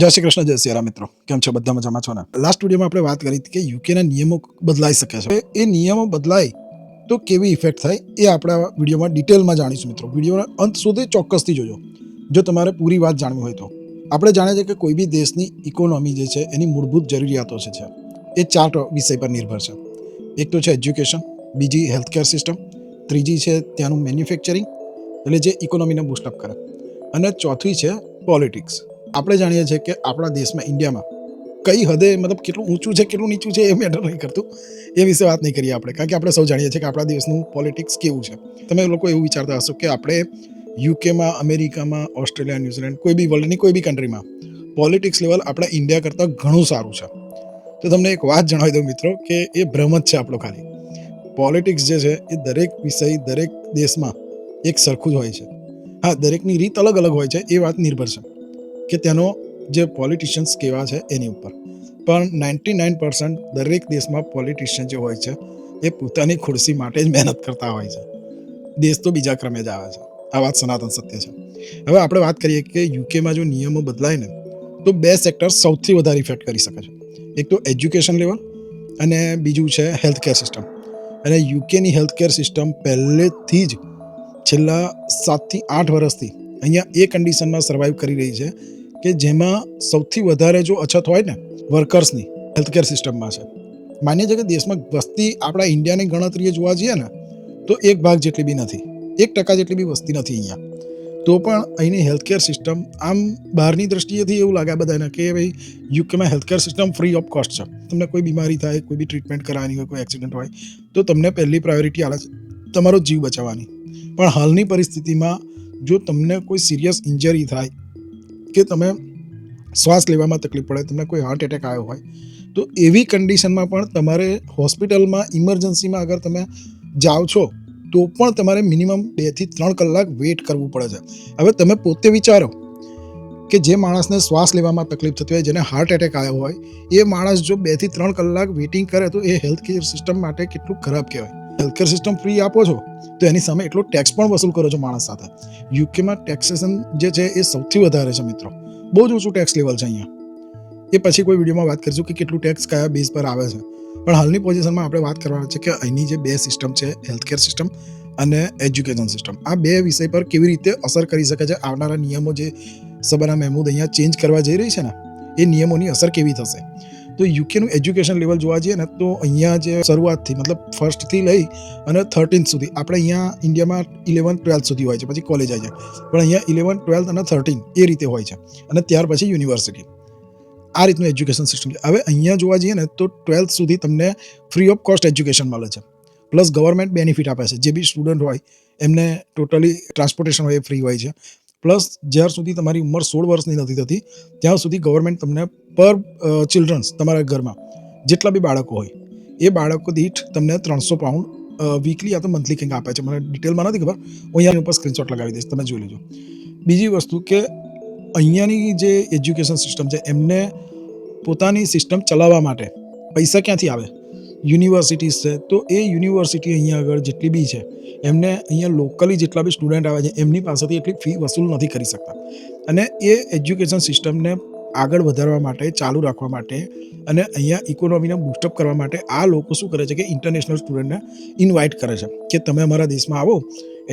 જય શ્રી કૃષ્ણ, જય શ્રી રામ મિત્રો. કેમ છો? બધા મજામાં છો ને? લાસ્ટ વિડીયોમાં આપણે વાત કરી હતી કે યુકેના નિયમો બદલાઈ શકે છે. એ નિયમો બદલાય તો કેવી ઇફેક્ટ થાય એ આપણા વિડીયોમાં ડિટેલમાં જાણીશું મિત્રો. વિડીયોના અંત સુધી ચોક્કસથી જોજો જો તમારે પૂરી વાત જાણવી હોય તો. આપણે જાણીએ છીએ કે કોઈ બી દેશની ઇકોનોમી જે છે એની મૂળભૂત જરૂરિયાતો છે એ 4 વિષય પર નિર્ભર છે. એક તો છે એજ્યુકેશન, બીજી હેલ્થકેર સિસ્ટમ, ત્રીજી છે ત્યાંનું મેન્યુફેક્ચરિંગ એટલે જે ઇકોનોમીને બૂસ્ટઅપ કરે, અને ચોથી છે પોલિટિક્સ. આપણે જાણીએ છીએ કે આપણા દેશમાં ઇન્ડિયામાં કઈ હદે મતલબ કેટલું ઊંચું છે કેટલું નીચું છે એ મેટર નહીં કરતું, એ વિશે વાત નહીં કરીએ આપણે, કારણ કે આપણે સૌ જાણીએ છીએ કે આપણા દેશનું પોલિટિક્સ કેવું છે. તમે લોકો એવું વિચારતા હશો કે આપણે યુકેમાં, અમેરિકામાં, ઓસ્ટ્રેલિયા, ન્યુઝીલેન્ડ, કોઈ બી વર્લ્ડની કોઈ બી કન્ટ્રીમાં પોલિટિક્સ લેવલ આપણા ઇન્ડિયા કરતાં ઘણું સારું છે. તો તમને એક વાત જણાવી દઉં મિત્રો કે એ ભ્રમ જ છે આપણો. ખાલી પોલિટિક્સ જે છે એ દરેક વિષય દરેક દેશમાં એક સરખું જ હોય છે. હા, દરેકની રીત અલગ અલગ હોય છે, એ વાત નિર્ભર છે કે તેનો જે પોલિટિશિયન્સ કેવા છે એની ઉપર. પણ 99% દરેક દેશમાં પોલિટિશિયન જે હોય છે એ પોતાની ખુરશી માટે જ મહેનત કરતા હોય છે. દેશ તો બીજા ક્રમે જ આવે છે. આ વાત સનાતન સત્ય છે. હવે આપણે વાત કરીએ કે યુકેમાં જો નિયમો બદલાય ને તો 2 સેક્ટર સૌથી વધારે ઇફેક્ટ કરી શકે છે. એક તો એજ્યુકેશન લેવલ અને બીજું છે હેલ્થકેર સિસ્ટમ. અને યુકેની હેલ્થકેર સિસ્ટમ પહેલેથી જ છેલ્લા 7 થી 8 વર્ષથી અહીંયા એ કન્ડિશનમાં સર્વાઈવ કરી રહી છે કે જેમાં સૌથી વધારે જો અછત હોય ને વર્કર્સની હેલ્થકેર સિસ્ટમમાં છે. માન્ય છે કે દેશમાં વસ્તી આપણા ઇન્ડિયાની ગણતરીએ જોવા જઈએ ને તો 1% જેટલી બી નથી, 1% જેટલી બી વસ્તી નથી અહીંયા. તો પણ અહીંની હેલ્થકેર સિસ્ટમ આમ બહારની દ્રષ્ટિએથી એવું લાગે બધાને કે ભાઈ યુકેમાં healthcare system free of cost છે. તમને કોઈ બીમારી થાય, કોઈ બી ટ્રીટમેન્ટ કરાવવાની હોય, કોઈ એક્સિડન્ટ હોય તો તમને પહેલી પ્રાયોરિટી આવે છે તમારો જીવ બચાવવાની. પણ હાલની પરિસ્થિતિમાં જો તમને કોઈ સિરિયસ ઇન્જરી થાય કે તમે શ્વાસ લેવામાં તકલીફ પડે, તમને કોઈ હાર્ટ એટેક આવ્યો હોય તો એવી કન્ડિશનમાં પણ તમારે હોસ્પિટલમાં ઇમરજન્સીમાં અગર તમે જાઓ છો તો પણ તમારે મિનિમમ 2 થી 3 કલાક વેઇટ કરવું પડે છે. હવે તમે પોતે વિચારો કે જે માણસને શ્વાસ લેવામાં તકલીફ થતી હોય, જેને હાર્ટ એટેક આવ્યો હોય, એ માણસ જો 2 થી 3 કલાક વેઇટિંગ કરે તો એ હેલ્થકેર સિસ્ટમ માટે કેટલું ખરાબ કહેવાય. હેલ્થકેર સિસ્ટમ ફ્રી આપો છો તો એની સામે એટલો ટેક્સ પણ વસૂલ કરો છો માણસ સાથે. યુકેમાં ટેક્સેશન જે છે એ સૌથી વધારે છે મિત્રો. બહુ જ ઊંચું ટેક્સ લેવલ છે અહીંયા. એ પછી કોઈ વિડીયોમાં વાત કરીશું કે કેટલું ટેક્સ કયા બેઝ પર આવે છે. પણ હાલની પોઝિશનમાં આપણે વાત કરવાની છે કે અહીંની જે 2 સિસ્ટમ છે, હેલ્થકેર સિસ્ટમ અને એજ્યુકેશન સિસ્ટમ, આ 2 વિષય પર કેવી રીતે અસર કરી શકે છે. આવનારા નિયમો જે સબના મહેમૂદ અહીંયા ચેન્જ કરવા જઈ રહી છે ને, એ નિયમોની અસર કેવી થશે. તો યુકેનું એજ્યુકેશન લેવલ જોવા જઈએ ને તો અહીંયા જે શરૂઆતથી મતલબ ફર્સ્ટથી લઈ અને 13th સુધી, આપણે અહીંયા ઇન્ડિયામાં 11th 12th સુધી હોય છે, પછી કોલેજ આવી જાય, પણ અહીંયા 11th 12th અને 13 એ રીતે હોય છે, અને ત્યાર પછી યુનિવર્સિટી. આ રીતનું એજ્યુકેશન સિસ્ટમ છે. હવે અહીંયા જોવા જઈએ ને તો 12th સુધી તમને ફ્રી ઓફ કોસ્ટ એજ્યુકેશન મળે છે, પ્લસ ગવર્મેન્ટ બેનિફિટ આપે છે. જે બી સ્ટુડન્ટ હોય એમને ટોટલી ટ્રાન્સપોર્ટેશન હોય એ ફ્રી હોય છે. પ્લસ જ્યાર સુધી તમારી ઉંમર 16 વર્ષની નથી થતી ત્યાં સુધી ગવર્મેન્ટ તમને પર ચિલ્ડ્રન્સ, તમારા ઘરમાં જેટલા બી બાળકો હોય એ બાળકો દીઠ તમને 300 પાઉન્ડ વીકલી યા તો મંથલી કંઈક આપે છે. મને ડિટેલમાં નથી ખબર, હું અહીંયા ઉપર સ્ક્રીનશોટ લગાવી દઈશ, તમે જોઈ લેજો. બીજી વસ્તુ કે અહીંયાની જે એજ્યુકેશન સિસ્ટમ છે એમને પોતાની સિસ્ટમ ચલાવવા માટે પૈસા ક્યાંથી આવે? યુનિવર્સિટીઝ છે. તો એ યુનિવર્સિટી અહીંયા આગળ જેટલી બી છે એમને અહીંયા લોકલી જેટલા બી સ્ટુડન્ટ આવે છે એમની પાસેથી એટલી ફી વસૂલ નથી કરી શકતા. અને એ એજ્યુકેશન સિસ્ટમને આગળ વધારવા માટે, ચાલુ રાખવા માટે અને અહીંયા ઇકોનોમીને બૂસ્ટઅપ કરવા માટે આ લોકો શું કરે છે કે ઇન્ટરનેશનલ સ્ટુડન્ટને ઇન્વાઇટ કરે છે કે તમે અમારા દેશમાં આવો,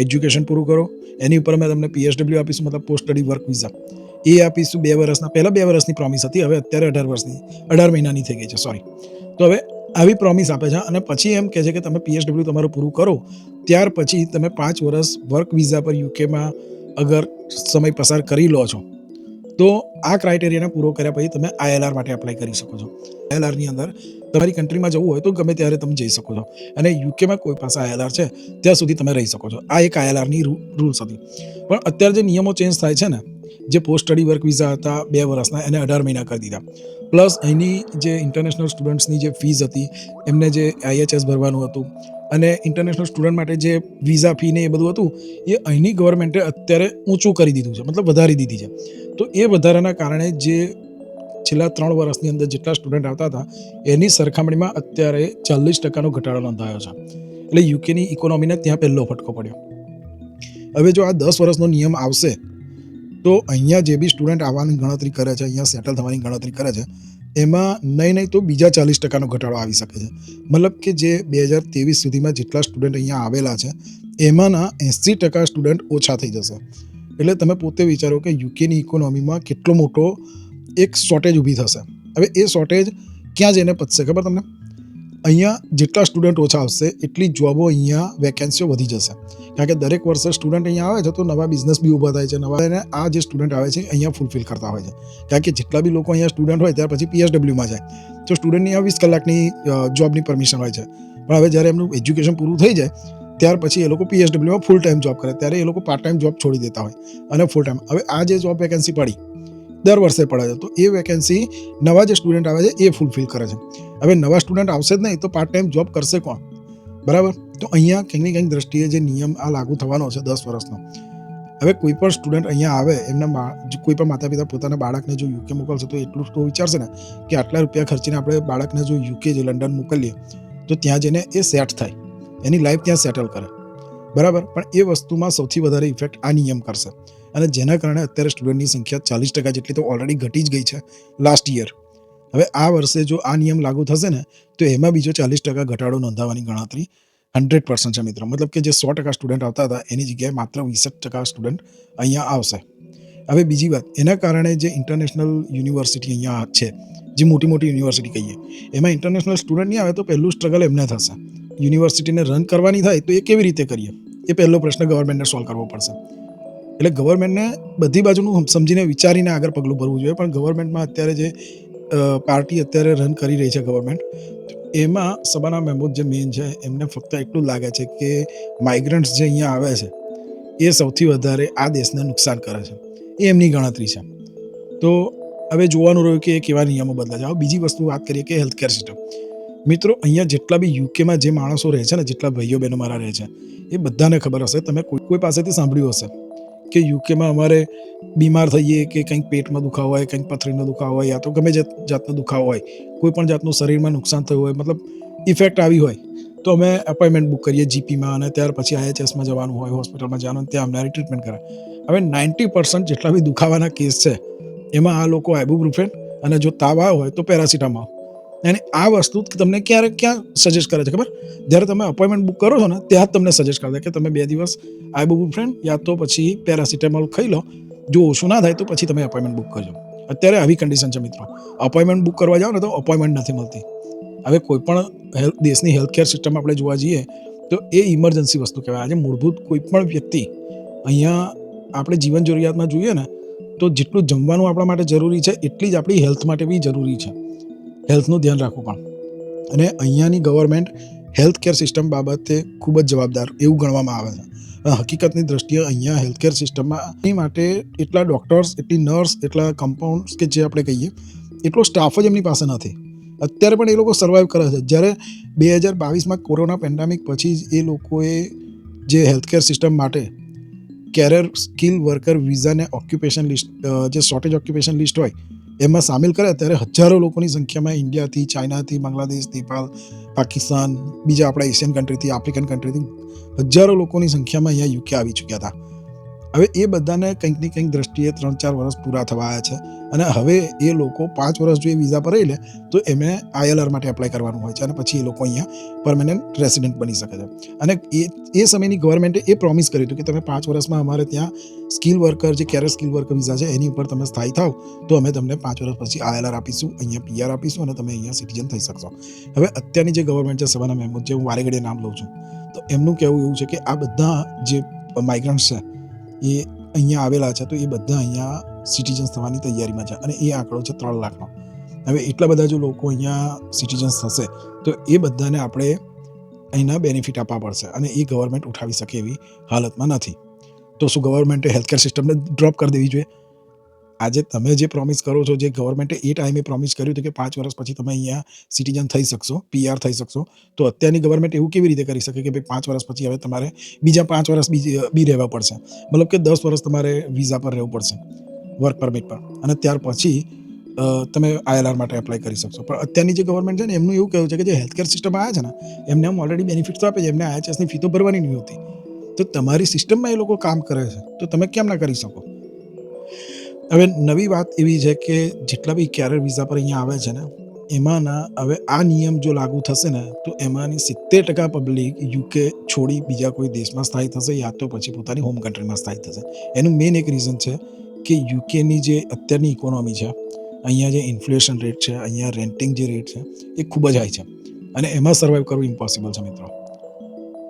એજ્યુકેશન પૂરું કરો, એની ઉપર અમે તમને PSW આપીશું, મતલબ પોસ્ટ સ્ટડી વર્ક વિઝા એ આપીશું. 2 વર્ષના, પહેલાં 2 વર્ષની પ્રોમિસ હતી, હવે અત્યારે 18 મહિનાની થઈ ગઈ છે, સોરી. તો હવે આવી પ્રોમિસ આપે છે અને પછી એમ કહે છે કે તમે PSW તમારું પૂરું કરો, ત્યાર પછી તમે 5 વર્ષ વર્ક વિઝા પર યુકેમાં અગર સમય પસાર કરી લો છો તો આ ક્રાઇટેરિયાને પૂરો કર્યા પછી તમે ILR માટે એપ્લાય કરી શકો છો. ILRની અંદર તમારી કન્ટ્રીમાં જવું હોય તો ગમે ત્યારે તમે જઈ શકો છો, અને યુકેમાં કોઈ પાસે ILR છે ત્યાં સુધી તમે રહી શકો છો. આ એક ILRની રૂલ્સ હતી. પણ અત્યારે જે નિયમો ચેન્જ થાય છે ને, જે પોસ્ટ સ્ટડી વર્ક વિઝા હતા 2 વર્ષના, એને 18 મહિના કરી દીધા. પ્લસ અહીંની જે ઇન્ટરનેશનલ સ્ટુડન્ટ્સની જે ફીસ હતી, એમને જે IHS ભરવાનું હતું અને ઇન્ટરનેશનલ સ્ટુડન્ટ માટે જે વિઝા ફી ને એ બધું હતું એ અહીંની ગવર્મેન્ટે અત્યારે ઊંચું કરી દીધું છે, મતલબ વધારી દીધી છે. તો એ વધારાના કારણે જે છેલ્લા 3 વર્ષની અંદર જેટલા સ્ટુડન્ટ આવતા હતા એની સરખામણીમાં અત્યારે 40% ઘટાડો નોંધાયો છે. એટલે યુકેની ઇકોનોમીને ત્યાં પહેલો ફટકો પડ્યો. હવે જો આ 10 વર્ષનો નિયમ આવશે તો અહીંયા જે બી સ્ટુડન્ટ આવવાની ગણતરી કરે છે, અહીંયા સેટલ થવાની ગણતરી કરે છે, એમાં નહીં તો બીજા 40% ઘટાડો આવી શકે છે. મતલબ કે જે 2023 સુધીમાં જેટલા સ્ટુડન્ટ અહીંયા આવેલા છે એમાંના 80% સ્ટુડન્ટ ઓછા થઈ જશે. એટલે તમે પોતે વિચારો કે યુકેની ઇકોનોમીમાં કેટલો મોટો એક શોર્ટેજ ઊભી થશે. હવે એ શોર્ટેજ ક્યાં જઈને પતશે ખબર તમને? અહીંયા જેટલા સ્ટુડન્ટ ઓછા આવશે એટલી જોબો અહીંયા વેકેન્સીઓ વધી જશે. કારણ કે દરેક વર્ષે સ્ટુડન્ટ અહીંયા આવે છે તો નવા બિઝનેસ બી ઊભા થાય છે, નવા અને આ જે સ્ટુડન્ટ આવે છે અહીંયા ફૂલફિલ કરતા હોય છે. કારણ કે જેટલા બી લોકો અહીંયા સ્ટુડન્ટ હોય ત્યાર પછી PSWમાં જાય તો સ્ટુડન્ટની આ 20 કલાકની જોબની પરમિશન હોય છે. પણ હવે જ્યારે એમનું એજ્યુકેશન પૂરું થઈ જાય ત્યાર પછી એ લોકો PSWમાં ફૂલ ટાઈમ જોબ કરે, ત્યારે એ લોકો પાર્ટ ટાઈમ જોબ છોડી દેતા હોય અને ફૂલ ટાઈમ. હવે આ જે જોબ વેકેન્સી પડી દર વર્ષે પડે છે તો એ વેકેન્સી નવા જે સ્ટુડન્ટ આવે છે એ ફૂલફિલ કરે છે. હવે નવા સ્ટુડન્ટ આવશે જ નહીં તો પાર્ટ ટાઈમ જોબ કરશે કોણ? બરાબર. તો અહીંયા કંઈક ને કંઈક દ્રષ્ટિએ જે નિયમ આ લાગુ થવાનો છે 10 વર્ષનો. હવે કોઈ પણ સ્ટુડન્ટ અહીંયા આવે, એમના કોઈ પણ માતા પિતા પોતાના બાળકને જો યુકે મોકલશે તો એટલું તો વિચારશે ને કે આટલા રૂપિયા ખર્ચીને આપણે બાળકને જો યુકે જે લંડન મોકલીએ તો ત્યાં જઈને એ સેટ થાય, એની લાઈફ ત્યાં સેટલ કરે. બરાબર. પણ એ વસ્તુમાં સૌથી વધારે ઇફેક્ટ આ નિયમ કરશે અને જેના કારણે અત્યારે સ્ટુડન્ટની સંખ્યા 40% જેટલી તો ઓલરેડી ઘટી જ ગઈ છે લાસ્ટ યર. હવે આ વર્ષે જો આ નિયમ લાગુ થશે ને તો એમાં બીજો 40% ઘટાડો નોંધાવાની ગણતરી 100% છે મિત્રો. મતલબ કે જે 100% સ્ટુડન્ટ આવતા હતા એની જગ્યાએ માત્ર 20% સ્ટુડન્ટ અહીંયા આવશે. હવે બીજી વાત, એના કારણે જે ઇન્ટરનેશનલ યુનિવર્સિટી અહીંયા છે, જે મોટી મોટી યુનિવર્સિટી કહીએ, એમાં ઇન્ટરનેશનલ સ્ટુડન્ટ નહીં આવે તો પહેલું સ્ટ્રગલ એમને થશે. યુનિવર્સિટીને રન કરવાની થાય તો એ કેવી રીતે કરીએ, એ પહેલો પ્રશ્ન ગવર્મેન્ટને સોલ્વ કરવો પડશે. એટલે ગવર્મેન્ટને બધી બાજુનું સમજીને વિચારીને આગળ પગલું ભરવું જોઈએ. પણ ગવર્મેન્ટમાં અત્યારે જે પાર્ટી અત્યારે રન કરી રહી છે ગવર્મેન્ટ, એમાં સબાના મહેમૂદ જે મેઇન છે એમને ફક્ત એટલું જ લાગે છે કે માઇગ્રન્ટ્સ જે અહીંયા આવે છે એ સૌથી વધારે આ દેશને નુકસાન કરે છે, એ એમની ગણતરી છે. તો હવે જોવાનું રહ્યું કે એ કેવા નિયમો બદલાય છે. બીજી વસ્તુ વાત કરીએ કે હેલ્થકેર સિસ્ટમ. મિત્રો અહીંયા જેટલા બી યુકેમાં જે માણસો રહે છે ને, જેટલા ભાઈઓ બહેનો મારા રહે છે, એ બધાને ખબર હશે, તમે કોઈ પાસેથી સાંભળ્યું હશે કે યુકેમાં અમારે બીમાર થઈએ કે કંઈક પેટમાં દુખાવો હોય, કંઈક પથરીનો દુખાવો હોય, યા તો ગમે જાતનો દુખાવો હોય, કોઈ પણ જાતનું શરીરમાં નુકસાન થયું હોય, મતલબ ઇફેક્ટ આવી હોય તો અમે એપોઇન્ટમેન્ટ બુક કરીએ GPમાં અને ત્યાર પછી IHSમાં જવાનું હોય, હોસ્પિટલમાં જવાનું, ત્યાં અમને ટ્રીટમેન્ટ કરે. હવે 90% જેટલા બી દુખાવાના કેસ છે એમાં આ લોકો આઇબુપ્રોફેન અને જો તાવ આવ્યો હોય તો પેરાસિટામોલ. અને આ વસ્તુ તમને ક્યાં સજેસ્ટ કરે છે ખબર? જ્યારે તમે અપોઇન્ટમેન્ટ બુક કરો છો ને ત્યાં તમને સજેસ્ટ કરે કે તમે 2 દિવસ આઇબુપ્રોફેન યા તો પછી પેરાસિટામોલ ખાઈ લો, જો ઓછું ના થાય તો પછી તમે અપોઇન્ટમેન્ટ બુક કરજો. અત્યારે આવી કન્ડિશન છે મિત્રો, અપોઇન્ટમેન્ટ બુક કરવા જાઓ ને તો અપોઇન્ટમેન્ટ નથી મળતી. હવે કોઈ પણ દેશની હેલ્થકેર સિસ્ટમ આપણે જોવા જઈએ તો એ ઇમરજન્સી વસ્તુ કહેવાય. આજે મૂળભૂત કોઈ પણ વ્યક્તિ અહીંયા આપણે જીવન જરૂરિયાતમાં જોઈએ ને તો જેટલું જમવાનું આપણા માટે જરૂરી છે એટલી જ આપણી હેલ્થ માટે બી જરૂરી છે. હેલ્થનું ધ્યાન રાખવું પણ. અને અહીંયાની ગવર્મેન્ટ હેલ્થ કેર સિસ્ટમ બાબતે ખૂબ જ જવાબદાર એવું ગણવામાં આવે છે. હકીકતની દ્રષ્ટિએ અહીંયા હેલ્થકેર સિસ્ટમમાં એની માટે એટલા ડૉક્ટર્સ, એટલી નર્સ, એટલા કમ્પાઉન્ડ્સ કે જે આપણે કહીએ એટલો સ્ટાફ જ એમની પાસે નથી. અત્યારે પણ એ લોકો સર્વાઈવ કરે છે. જ્યારે 2022માં કોરોના પેન્ડેમિક પછી જ એ લોકોએ જે હેલ્થકેર સિસ્ટમ માટે કેરિયર સ્કિલ વર્કર વિઝાને ઓક્યુપેશન લિસ્ટ, જે શોર્ટેજ ઓક્યુપેશન લિસ્ટ હોય એમાં સામેલ કરે, ત્યારે હજારો લોકોની સંખ્યામાં ઇન્ડિયાથી, ચાઇનાથી, બાંગ્લાદેશ, નેપાળ, પાકિસ્તાન, બીજા આપણા એશિયન કન્ટ્રીથી, આફ્રિકન કન્ટ્રીથી હજારો લોકોની સંખ્યામાં અહીંયા યુકે આવી ચૂક્યા હતા. હવે એ બધાને કંઈક ને કંઈક દ્રષ્ટિએ 3-4 વર્ષ પૂરા થવા આવ્યા છે અને હવે એ લોકો 5 વર્ષ જો એ વિઝા પર રહી લે તો એમને ILR માટે એપ્લાય કરવાનું હોય છે અને પછી એ લોકો અહીંયા પરમેનન્ટ રેસિડેન્ટ બની શકે છે. અને એ સમયની ગવર્મેન્ટે એ પ્રોમિસ કર્યું હતું કે તમે 5 વર્ષમાં અમારે ત્યાં સ્કિલ વર્કર, જે કેરિયર સ્કિલ વર્કર વિઝા છે એની ઉપર તમે સ્થાયી થાવ તો અમે તમને 5 વર્ષ પછી ILR આપીશું, અહીંયા PR આપીશું અને તમે અહીંયા સિટીઝન થઈ શકશો. હવે અત્યારની જે ગવર્મેન્ટ છે, સબાના મહેમૂદ, જે હું વારે ઘડીએ નામ લઉં છું, તો એમનું કહેવું એવું છે કે આ બધા જે માઇગ્રન્ટ્સ છે એ અહીંયા આવેલા છે તો એ બધા અહીંયા સિટીઝન્સ થવાની તૈયારીમાં છે અને એ આંકડો છે 3 લાખનો. હવે એટલા બધા જો લોકો અહીંયા સિટીઝન્સ થશે તો એ બધાને આપણે અહીંના બેનિફિટ આપવા પડશે અને એ ગવર્મેન્ટ ઉઠાવી શકે એવી હાલતમાં નથી. તો શું ગવર્મેન્ટે હેલ્થકેર સિસ્ટમને ડ્રોપ કરી દેવી જોઈએ? આજે તમે જે પ્રોમિસ કરો છો, જે ગવર્મેન્ટે એ ટાઈમે પ્રોમિસ કર્યું હતું કે 5 વર્ષ પછી તમે અહીંયા સિટીઝન થઈ શકશો, PR થઈ શકશો, તો અત્યારની ગવર્મેન્ટ એવું કેવી રીતે કરી શકે કે ભાઈ 5 વર્ષ પછી હવે તમારે બીજા 5 વર્ષ બી રહેવા પડશે? મતલબ કે 10 વર્ષ તમારે વિઝા પર રહેવું પડશે, વર્ક પરમિટ પર, અને ત્યાર પછી તમે ILR માટે એપ્લાય કરી શકશો. પણ અત્યારની જે ગવર્મેન્ટ છે ને એમનું એવું કહેવું છે કે જે હેલ્થકેર સિસ્ટમ આવ્યા છે ને એમને આમ ઓલરેડી બેનિફિટ્સ આપે છે, એમને IHSની ફી તો ભરવાની નહીં હોતી. તો તમારી સિસ્ટમમાં એ લોકો કામ કરે છે તો તમે કેમ ના કરી શકો? હવે નવી વાત એવી છે કે જેટલા બી કેરિયર વિઝા પર અહીંયા આવે છે ને એમાંના હવે આ નિયમ જો લાગુ થશે ને તો એમાંની 70% પબ્લિક યુકે છોડી બીજા કોઈ દેશમાં સ્થાયી થશે યા તો પછી પોતાની હોમ કન્ટ્રીમાં સ્થાયી થશે. એનું મેઇન એક રીઝન છે કે યુકેની જે અત્યારની ઇકોનોમી છે, અહીંયા જે ઇન્ફ્લેશન રેટ છે, અહીંયા રેન્ટિંગ જે રેટ છે એ ખૂબ જ હાઈ છે અને એમાં સર્વાઈવ કરવું ઇમ્પોસિબલ છે મિત્રો.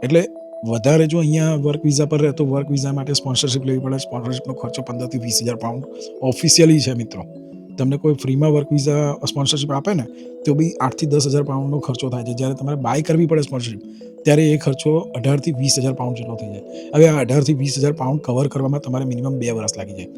એટલે વધારે જો અહીંયા વર્ક વિઝા પર રહે તો વર્ક વિઝા માટે સ્પોન્સરશિપ લેવી પડે. સ્પોન્સરશિપનો ખર્ચો 15,000 થી 20,000 પાઉન્ડ ઓફિશિયલી છે મિત્રો. તમને કોઈ ફ્રીમાં વર્ક વિઝા સ્પોન્સરશિપ આપે ને તો બી 8,000 થી 10,000 પાઉન્ડનો ખર્ચો થાય છે. જ્યારે તમારે બાય કરવી પડે સ્પોન્સરશિપ ત્યારે એ ખર્ચો 18,000 થી 20,000 પાઉન્ડ જેટલો થઈ જાય. હવે આ 18,000 થી 20,000 પાઉન્ડ કવર કરવામાં તમારે મિનિમમ 2 વર્ષ લાગી જાય.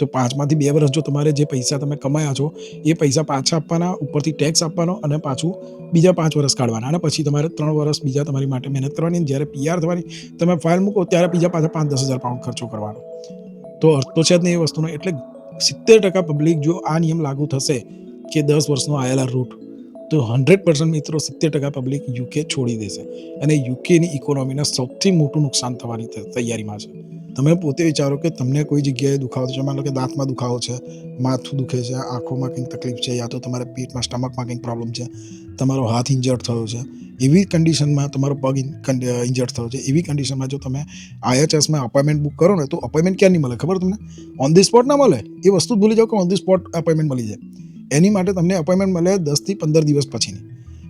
તો 5માંથી 2 વર્ષ જો તમારે જે પૈસા તમે કમાયા છો એ પૈસા પાછા આપવાના, ઉપરથી ટેક્સ આપવાનો અને પાછું બીજા 5 વર્ષ કાઢવાના અને પછી તમારે 3 વર્ષ બીજા તમારી માટે મહેનત કરવાની. જ્યારે PR થવાની તમે ફાઇલ મૂકો ત્યારે બીજા પાછા 5-10,000 પાઉન્ડ ખર્ચો કરવાનો. તો અર્થ તો છે જ નહીં એ વસ્તુનો. એટલે 70% પબ્લિક જો આ નિયમ લાગુ થશે કે 10 વર્ષનો ILR રૂટ તો 100% મિત્રો 70% પબ્લિક યુકે છોડી દેશે અને યુકેની ઇકોનોમીને સૌથી મોટું નુકસાન થવાની તૈયારીમાં છે. તમે પોતે વિચારો કે તમને કોઈ જગ્યાએ દુખાવો છે, માનો કે દાંતમાં દુખાવો છે, માથું દુખે છે, આંખોમાં કંઈક તકલીફ છે, યા તો તમારા પેટમાં સ્ટમકમાં કંઈક પ્રોબ્લેમ છે, તમારો હાથ ઇન્જર્ડ થયો છે, એવી કન્ડિશનમાં તમારો પગ ઇન્જર્ડ થયો છે, એવી કન્ડિશનમાં જો તમે IHSમાં અપોઇન્ટમેન્ટ બુક કરો ને તો અપોઇન્ટમેન્ટ ક્યાં નહીં મળે ખબર તમને? ઓન ધી સ્પોટ ના મળે. એ વસ્તુ જ ભૂલી જાઓ કે ઓન ધી સ્પોટ અપોઇન્ટમેન્ટ મળી જાય. એની માટે તમને અપોઇન્ટમેન્ટ મળે 10 થી 15 દિવસ પછીની.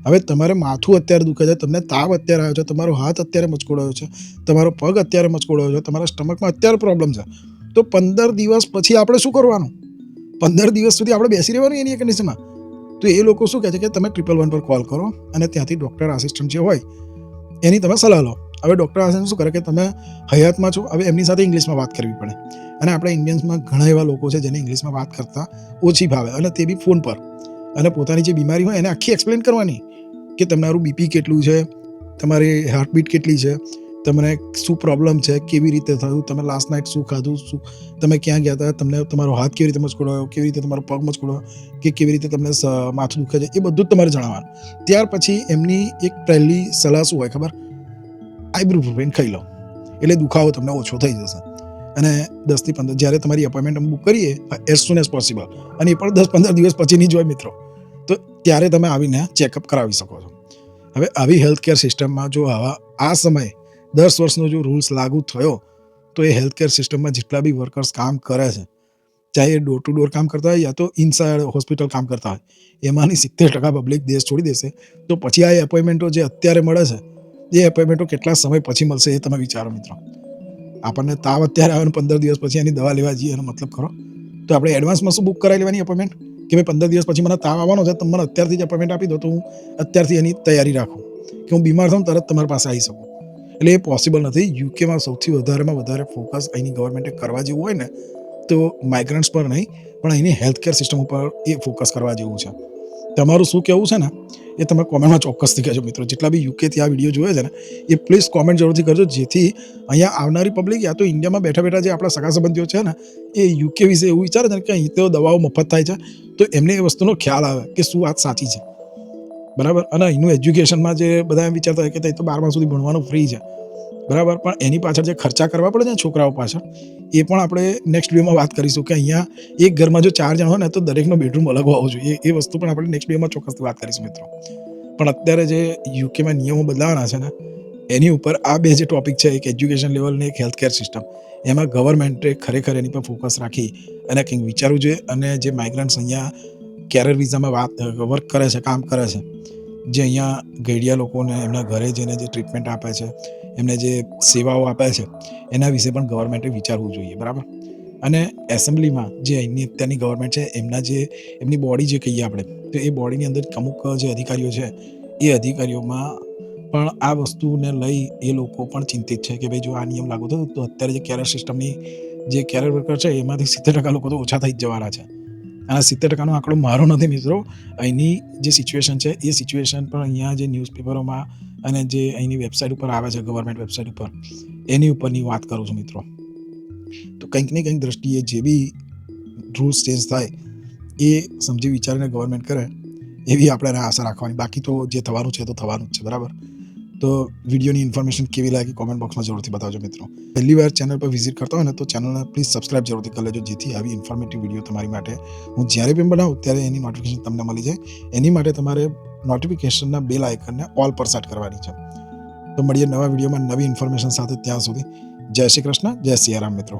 હવે તમારે માથું અત્યારે દુખે છે, તમને તાવ અત્યારે આવ્યો છે, તમારો હાથ અત્યારે મચકોડાયો છે, તમારો પગ અત્યારે મચકોડાયો છે, તમારા સ્ટમકમાં અત્યારે પ્રોબ્લેમ છે, તો 15 દિવસ પછી આપણે શું કરવાનું? 15 દિવસ સુધી આપણે બેસી રહેવાનું એની કન્ડિશનમાં? તો એ લોકો શું કહે છે કે તમે 111 પર કોલ કરો અને ત્યાંથી ડૉક્ટર આસિસ્ટન્ટ જે હોય એની તમે સલાહ લો. હવે ડૉક્ટર આસિસ્ટન્ટ શું કરે કે તમે હયાતમાં છો, હવે એમની સાથે ઇંગ્લિશમાં વાત કરવી પડે અને આપણે ઇન્ડિયન્સમાં ઘણા એવા લોકો છે જેને ઇંગ્લિશમાં વાત કરતા ઓછી ભાવે અને તે બી ફોન પર, અને પોતાની જે બીમારી હોય એને આખી એક્સપ્લેન કરવાની કે તમારું BP કેટલું છે, તમારી હાર્ટબીટ કેટલી છે, તમને શું પ્રોબ્લેમ છે, કેવી રીતે થયું, તમે લાસ્ટ નાઇટ શું ખાધું, શું તમે ક્યાં ગયા હતા, તમને તમારો હાથ કેવી રીતે મચકોડાયો, કેવી રીતે તમારો પગ મચકોડાયો, કે કેવી રીતે તમને માથું દુખે છે, એ બધું જ તમારે જણાવવાનું. ત્યાર પછી એમની એક પહેલી સલાહ શું હોય ખબર? આઈબ્રુપ્રોફેન ખાઈ લો એટલે દુખાવો તમને ઓછો થઈ જશે. અને 10 થી 15 જ્યારે તમારી અપોઇન્ટમેન્ટ બુક કરીએ એઝ સુન એઝ પોસિબલ, અને એ પણ 10-15 દિવસ પછીની જ હોય મિત્રો, તો ત્યારે તમે આવીને ચેકઅપ કરાવી શકો છો. હવે આવી હેલ્થકેર સિસ્ટમમાં જો આ સમયે 10 વર્ષનો જો રૂલ્સ લાગુ થયો તો એ હેલ્થકેર સિસ્ટમમાં જેટલા બી વર્કર્સ કામ કરે છે, ચાહે એ ડોર ટુ ડોર કામ કરતા હોય યા તો ઇનસાઇડ હોસ્પિટલ કામ કરતા હોય, એમાંની 70% પબ્લિક દેશ છોડી દેશે. તો પછી આ એપોઇન્ટમેન્ટો જે અત્યારે મળે છે એ એપોઇન્ટમેન્ટો કેટલા સમય પછી મળશે એ તમે વિચારો મિત્રો. આપણને તાવ અત્યારે આવે 15 દિવસ પછી એની દવા લેવા જઈએ એનો મતલબ ખરો? તો આપણે એડવાન્સમાં શું બુક કરાવી લેવાની અપોઇન્ટમેન્ટ કે ભાઈ 15 દિવસ પછી મને તાવ આવવાનો છે, તમે મને અત્યારથી જ અપોઇન્ટમેન્ટ આપી દો તો હું અત્યારથી એની તૈયારી રાખું કે હું બીમાર થાઉં તરત તમારી પાસે આવી શકું. એટલે એ પોસિબલ નથી. યુકેમાં સૌથી વધારે ફોકસ અહીંની ગવર્મેન્ટે કરવા જેવું હોય ને તો માઇગ્રન્ટ્સ પર નહીં પણ અહીંની હેલ્થકેર સિસ્ટમ ઉપર એ ફોકસ કરવા જેવું છે. તમારું શું કહેવું છે ને એ તમે કોમેન્ટમાં ચોક્કસથી કહેજો મિત્રો. જેટલા બી યુકેથી આ વિડીયો જોયે છે ને એ પ્લીઝ કોમેન્ટ જરૂરથી કરજો, જેથી અહીંયા આવનારી પબ્લિક યા તો ઇન્ડિયામાં બેઠા જે આપણા સગા સંબંધીઓ છે ને એ યુકે વિશે એવું વિચારે છે કે અહીં તો દવાઓ મફત થાય છે, તો એમને એ વસ્તુનો ખ્યાલ આવે કે શું વાત સાચી છે, બરાબર. અને અહીંનું એજ્યુકેશનમાં જે બધા એમ વિચારતા હોય કે તો 12મા સુધી ભણવાનું ફ્રી છે, બરાબર, પણ એની પાછળ જે ખર્ચા કરવા પડે છે છોકરાઓ પાછળ એ પણ આપણે નેક્સ્ટ વિડીયોમાં વાત કરીશું કે અહીંયા એક ઘરમાં જો 4 જણ હોય ને તો દરેકનો બેડરૂમ અલગ હોવો જોઈએ. એ વસ્તુ પણ આપણે નેક્સ્ટ વિડીયોમાં ચોક્કસથી વાત કરીશું મિત્રો. પણ અત્યારે જે યુકેમાં નિયમો બદલાવાના છે ને એની ઉપર આ બે જે ટોપિક છે, એક એજ્યુકેશન લેવલ ને એક હેલ્થકેર સિસ્ટમ, એમાં ગવર્મેન્ટે ખરેખર એની પર ફોકસ રાખી અને કંઈક વિચારવું જોઈએ. અને જે માઇગ્રન્ટ્સ અહીંયા કેરિયર વિઝામાં વર્ક કરે છે, કામ કરે છે, જે અહીંયા ઘેડિયા લોકોને એમના ઘરે જઈને જે ટ્રીટમેન્ટ આપે છે, એમને જે સેવાઓ આપે છે, એના વિશે પણ ગવર્મેન્ટે વિચારવું જોઈએ, બરાબર. અને એસેમ્બલીમાં જે અહીંની અત્યારની ગવર્મેન્ટ છે એમની બોડી જે કહીએ આપણે, તો એ બોડીની અંદર અમુક જે અધિકારીઓ છે એ અધિકારીઓમાં પણ આ વસ્તુને લઈ એ લોકો પણ ચિંતિત છે કે ભાઈ જો આ નિયમ લાગુ થયો તો અત્યારે જે કેરિયર સિસ્ટમની જે કેરિયર વર્કર છે એમાંથી 70% લોકો તો ઓછા થઈ જ જવાના છે. અને 70%નો આંકડો મારો નથી મિત્રો. અહીંની જે સિચ્યુએશન છે એ સિચ્યુએશન પણ અહીંયા જે ન્યૂઝપેપરોમાં અને જે અહીંની વેબસાઇટ ઉપર આવે છે, ગવર્મેન્ટ વેબસાઇટ ઉપર, એની ઉપરની વાત કરું છું મિત્રો. તો કંઈક ને કંઈક દ્રષ્ટિએ જે બી રૂલ્સ ચેન્જ થાય એ સમજી વિચારીને ગવર્મેન્ટ કરે એવી આપણે આશા રાખવાની. બાકી તો જે થવાનું છે તો થવાનું જ છે, બરાબર. તો વિડીયોની ઇન્ફોર્મેશન કેવી લાગી કોમેન્ટ બોક્સમાં જરૂરથી બતાવજો મિત્રો. પહેલી વાર ચેનલ પર વિઝિટ કરતા હોય ને તો ચેનલને પ્લીઝ સબસ્ક્રાઇબ જરૂરથી કરી લેજો, જેથી આવી ઇન્ફોર્મેટિવ વિડીયો તમારી માટે હું જ્યારે પણ બનાવું ત્યારે એની નોટિફિકેશન તમને મળી જાય. એની માટે તમારે નોટિફિકેશનના બેલ આઇકનને ઓલ પર સેટ કરવાની છે. તો મળીએ નવા વિડીયોમાં નવી ઇન્ફોર્મેશન સાથે. ત્યાં સુધી જય શ્રી કૃષ્ણ, જય સિયારામ મિત્રો.